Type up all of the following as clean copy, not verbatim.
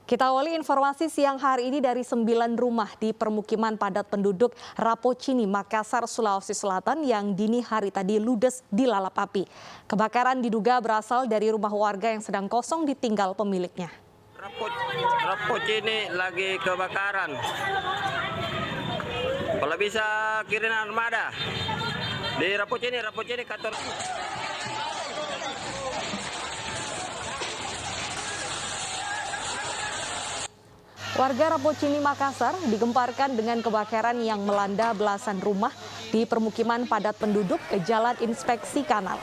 Kita awali informasi siang hari ini dari 9 rumah di permukiman padat penduduk Rapocini, Makassar, Sulawesi Selatan yang dini hari tadi ludes dilalap api. Kebakaran diduga berasal dari rumah warga yang sedang kosong ditinggal pemiliknya. Rapocini lagi kebakaran. Kalau bisa kirim armada di Rapocini kantor. Warga Rapocini, Makassar digemparkan dengan kebakaran yang melanda belasan rumah di permukiman padat penduduk ke Jalan Inspeksi Kanal.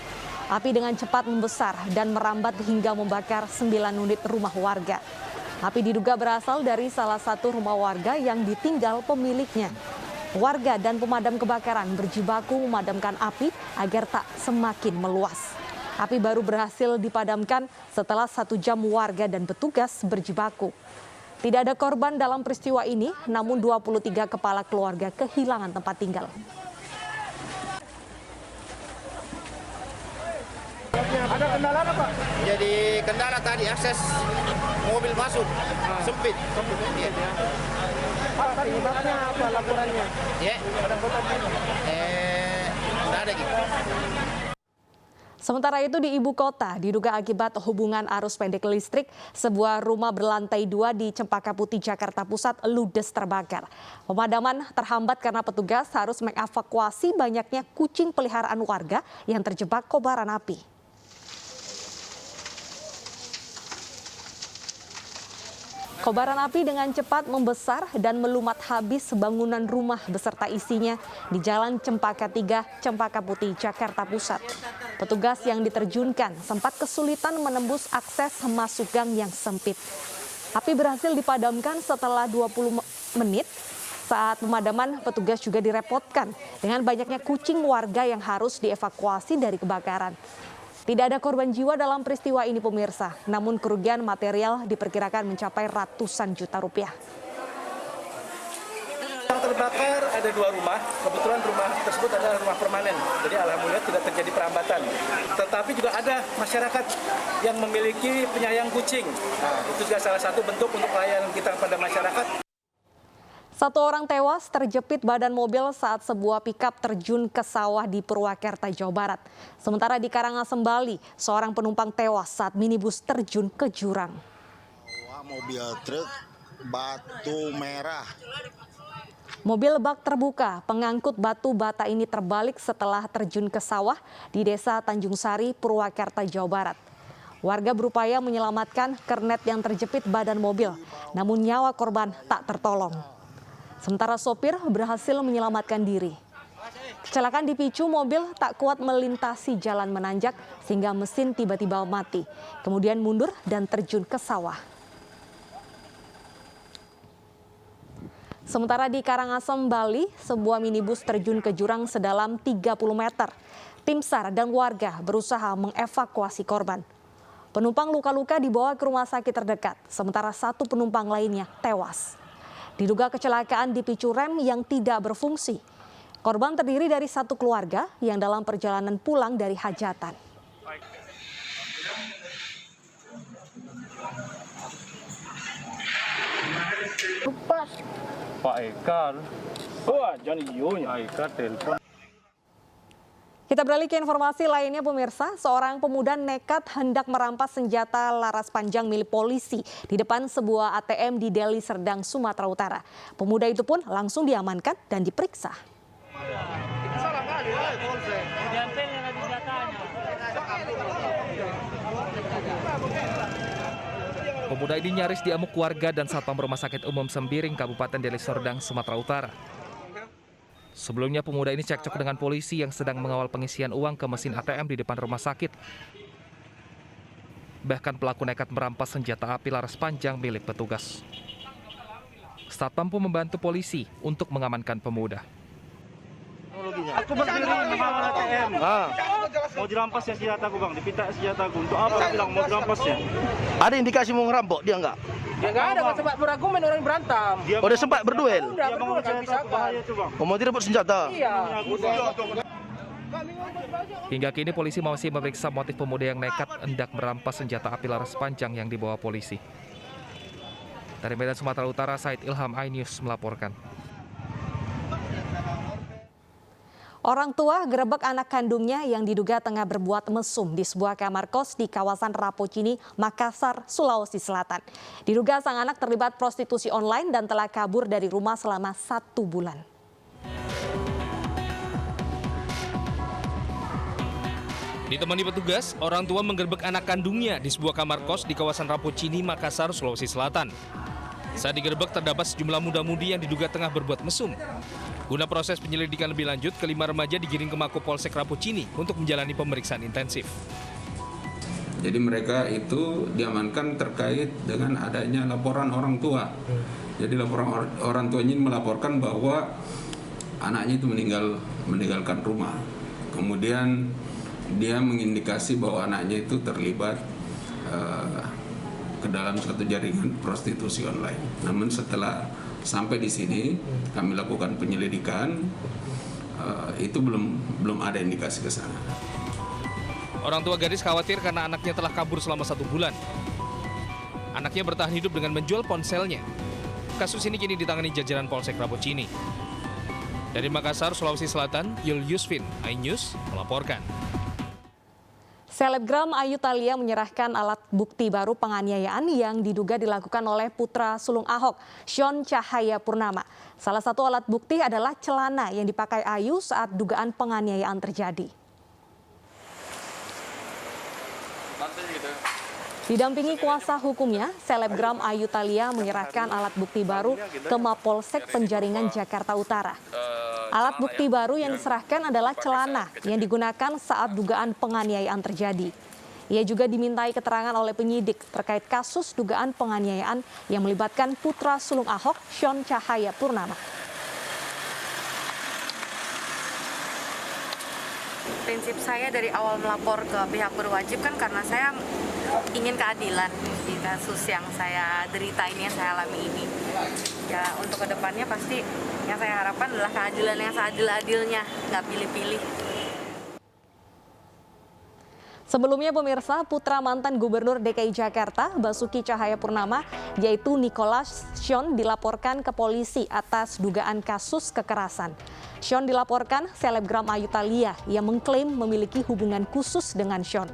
Api dengan cepat membesar dan merambat hingga membakar 9 unit rumah warga. Api diduga berasal dari salah satu rumah warga yang ditinggal pemiliknya. Warga dan pemadam kebakaran berjibaku memadamkan api agar tak semakin meluas. Api baru berhasil dipadamkan setelah 1 jam warga dan petugas berjibaku. Tidak ada korban dalam peristiwa ini, namun 23 kepala keluarga kehilangan tempat tinggal. Ada kendala apa, Pak? Jadi kendala tadi akses mobil masuk sempit. Ya. Pak, penyebabnya apa laporannya? Ya. Ada korban? Tidak ada gitu. Sementara itu di ibu kota diduga akibat hubungan arus pendek listrik, sebuah rumah berlantai 2 di Cempaka Putih, Jakarta Pusat ludes terbakar. Pemadaman terhambat karena petugas harus mengevakuasi banyaknya kucing peliharaan warga yang terjebak kobaran api. Kobaran api dengan cepat membesar dan melumat habis bangunan rumah beserta isinya di Jalan Cempaka 3, Cempaka Putih, Jakarta Pusat. Petugas yang diterjunkan sempat kesulitan menembus akses masuk gang yang sempit. Api berhasil dipadamkan setelah 20 menit. Saat pemadaman, petugas juga direpotkan dengan banyaknya kucing warga yang harus dievakuasi dari kebakaran. Tidak ada korban jiwa dalam peristiwa ini pemirsa, namun kerugian material diperkirakan mencapai ratusan juta rupiah. Yang terbakar ada 2 rumah, kebetulan rumah tersebut adalah rumah permanen, jadi alhamdulillah tidak terjadi perambatan. Tetapi juga ada masyarakat yang memiliki penyayang kucing. Nah, itu juga salah satu bentuk untuk pelayanan kita kepada masyarakat. 1 orang tewas terjepit badan mobil saat sebuah pikap terjun ke sawah di Purwakarta, Jawa Barat. Sementara di Karangasem, Bali, seorang penumpang tewas saat minibus terjun ke jurang. Mobil truk batu merah. Mobil bak terbuka pengangkut batu bata ini terbalik setelah terjun ke sawah di Desa Tanjung Sari, Purwakarta, Jawa Barat. Warga berupaya menyelamatkan kernet yang terjepit badan mobil, namun nyawa korban tak tertolong. Sementara sopir berhasil menyelamatkan diri. Kecelakaan dipicu mobil tak kuat melintasi jalan menanjak sehingga mesin tiba-tiba mati. Kemudian mundur dan terjun ke sawah. Sementara di Karangasem, Bali, sebuah minibus terjun ke jurang sedalam 30 meter. Tim SAR dan warga berusaha mengevakuasi korban. Penumpang luka-luka dibawa ke rumah sakit terdekat, sementara 1 penumpang lainnya tewas. Diduga kecelakaan dipicu rem yang tidak berfungsi. Korban terdiri dari 1 keluarga yang dalam perjalanan pulang dari hajatan. Pak Ekar, Wah, jangan iunya. Pak Ekar telepon. Kita beralih ke informasi lainnya pemirsa, seorang pemuda nekat hendak merampas senjata laras panjang milik polisi di depan sebuah ATM di Deli Serdang, Sumatera Utara. Pemuda itu pun langsung diamankan dan diperiksa. Pemuda ini nyaris diamuk warga dan Satpam Rumah Sakit Umum Sembiring, Kabupaten Deli Serdang, Sumatera Utara. Sebelumnya pemuda ini cekcok dengan polisi yang sedang mengawal pengisian uang ke mesin ATM di depan rumah sakit. Bahkan pelaku nekat merampas senjata api laras panjang milik petugas. Satpam pun membantu polisi untuk mengamankan pemuda. Aku berdiri mengawal ATM. Mau dirampas ya senjataku bang, dipinta senjataku. Untuk apa bilang mau dirampas ya? Ada indikasi mau ngerampok dia enggak? Ya nggak ada, nggak sempat berargumen orang berantem. Oh, dia sempat berduel? Udah berdua kan bisa kan. Oh, mau direbut senjata? Iya. Hingga kini polisi masih memeriksa motif pemuda yang nekat hendak merampas senjata api laras panjang yang dibawa polisi. Dari Medan, Sumatera Utara, Said Ilham, iNews melaporkan. Orang tua gerebek anak kandungnya yang diduga tengah berbuat mesum di sebuah kamar kos di kawasan Rapocini, Makassar, Sulawesi Selatan. Diduga sang anak terlibat prostitusi online dan telah kabur dari rumah selama 1 bulan. Ditemani petugas, orang tua menggerebek anak kandungnya di sebuah kamar kos di kawasan Rapocini, Makassar, Sulawesi Selatan. Saat digerebek terdapat sejumlah muda-mudi yang diduga tengah berbuat mesum. Guna proses penyelidikan lebih lanjut, kelima remaja digiring ke Mako Polsek Rapocini untuk menjalani pemeriksaan intensif. Jadi mereka itu diamankan terkait dengan adanya laporan orang tua. Jadi laporan orang tuanya melaporkan bahwa anaknya itu meninggalkan rumah. Kemudian dia mengindikasi bahwa anaknya itu terlibat ke dalam suatu jaringan prostitusi online. Namun setelah sampai di sini kami lakukan penyelidikan, itu belum ada indikasi ke sana. Orang tua gadis khawatir karena anaknya telah kabur selama 1 bulan. Anaknya bertahan hidup dengan menjual ponselnya. Kasus ini kini ditangani jajaran Polsek Rapocini. Dari Makassar, Sulawesi Selatan, Yul Yusfin, iNews melaporkan. Selebgram Ayu Thalia menyerahkan alat bukti baru penganiayaan yang diduga dilakukan oleh putra sulung Ahok, Sean Cahaya Purnama. Salah satu alat bukti adalah celana yang dipakai Ayu saat dugaan penganiayaan terjadi. Didampingi kuasa hukumnya, selebgram Ayu Thalia menyerahkan alat bukti baru ke Mapolsek Penjaringan, Jakarta Utara. Alat bukti baru yang diserahkan adalah celana yang digunakan saat dugaan penganiayaan terjadi. Ia juga dimintai keterangan oleh penyidik terkait kasus dugaan penganiayaan yang melibatkan putra sulung Ahok, Sean Cahaya Purnama. Prinsip saya dari awal melapor ke pihak berwajib kan karena saya ingin keadilan di kasus yang saya derita ini, yang saya alami ini. Ya untuk kedepannya pasti yang saya harapkan adalah keadilan yang seadil-adilnya, nggak pilih-pilih. Sebelumnya pemirsa, putra mantan Gubernur DKI Jakarta Basuki Cahayapurnama yaitu Nicholas Sean dilaporkan ke polisi atas dugaan kasus kekerasan. Sean dilaporkan selebgram Ayu Thalia yang mengklaim memiliki hubungan khusus dengan Sean.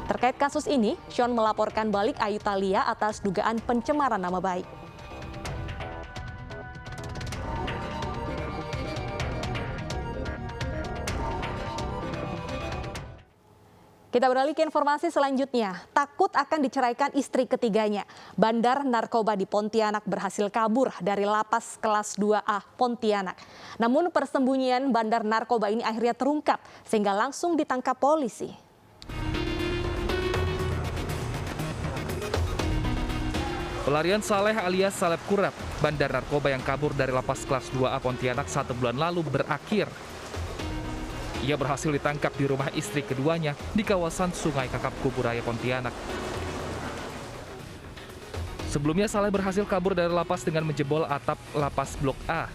Terkait kasus ini, Sean melaporkan balik Ayu Thalia atas dugaan pencemaran nama baik. Kita beralih ke informasi selanjutnya. Takut akan diceraikan istri ketiganya. Bandar narkoba di Pontianak berhasil kabur dari lapas kelas 2A Pontianak. Namun persembunyian bandar narkoba ini akhirnya terungkap sehingga langsung ditangkap polisi. Pelarian Saleh alias Salep Kurap, bandar narkoba yang kabur dari lapas kelas 2A Pontianak 1 bulan lalu berakhir. Ia berhasil ditangkap di rumah istri keduanya di kawasan Sungai Kakap Kuburaya, Pontianak. Sebelumnya Saleh berhasil kabur dari lapas dengan menjebol atap lapas Blok A.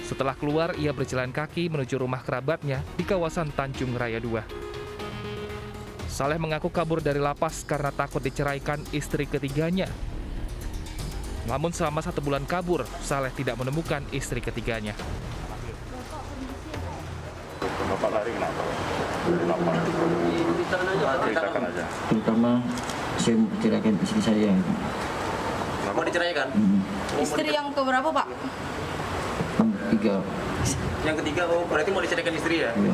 Setelah keluar, ia berjalan kaki menuju rumah kerabatnya di kawasan Tanjung Raya 2. Saleh mengaku kabur dari lapas karena takut diceraikan istri ketiganya. Namun selama 1 bulan kabur, Saleh tidak menemukan istri ketiganya. Bapak lari kenapa? Dari lapas. Ceritakan aja. Terutama saya mau menceraikan istri saya. Mau diceraikan? Istri yang keberapa, Pak? 3. Yang ketiga, oh berarti mau diceraikan istri ya? Iya.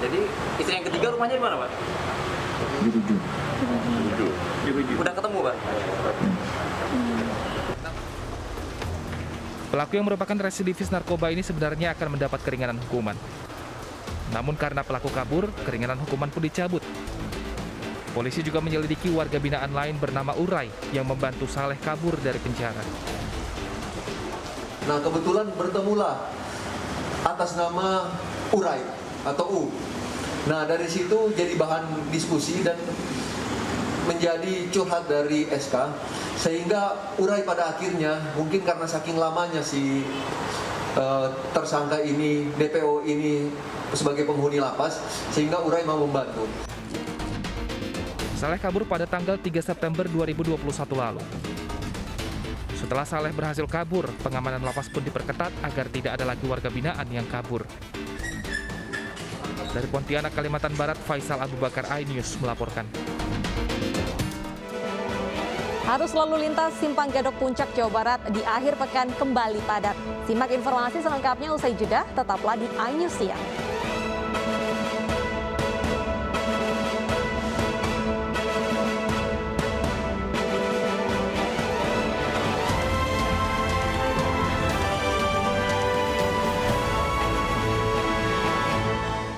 Jadi istri yang ketiga rumahnya di mana, Pak? Di Rujuk. Udah ketemu, Pak? Pelaku yang merupakan residivis narkoba ini sebenarnya akan mendapat keringanan hukuman. Namun karena pelaku kabur, keringanan hukuman pun dicabut. Polisi juga menyelidiki warga binaan lain bernama Urai yang membantu Saleh kabur dari penjara. Nah, kebetulan bertemulah atas nama Urai atau U. Nah, dari situ jadi bahan diskusi dan menjadi curhat dari SK, sehingga Urai pada akhirnya mungkin karena saking lamanya si tersangka ini, DPO ini sebagai penghuni lapas, sehingga Urai mau membantu. Saleh kabur pada tanggal 3 September 2021 lalu. Setelah Saleh berhasil kabur, pengamanan lapas pun diperketat agar tidak ada lagi warga binaan yang kabur. Dari Pontianak, Kalimantan Barat, Faisal Abu Bakar, iNews melaporkan. Arus lalu lintas Simpang Gadok Puncak, Jawa Barat di akhir pekan kembali padat. Simak informasi selengkapnya usai jeda, tetaplah di iNews Siang.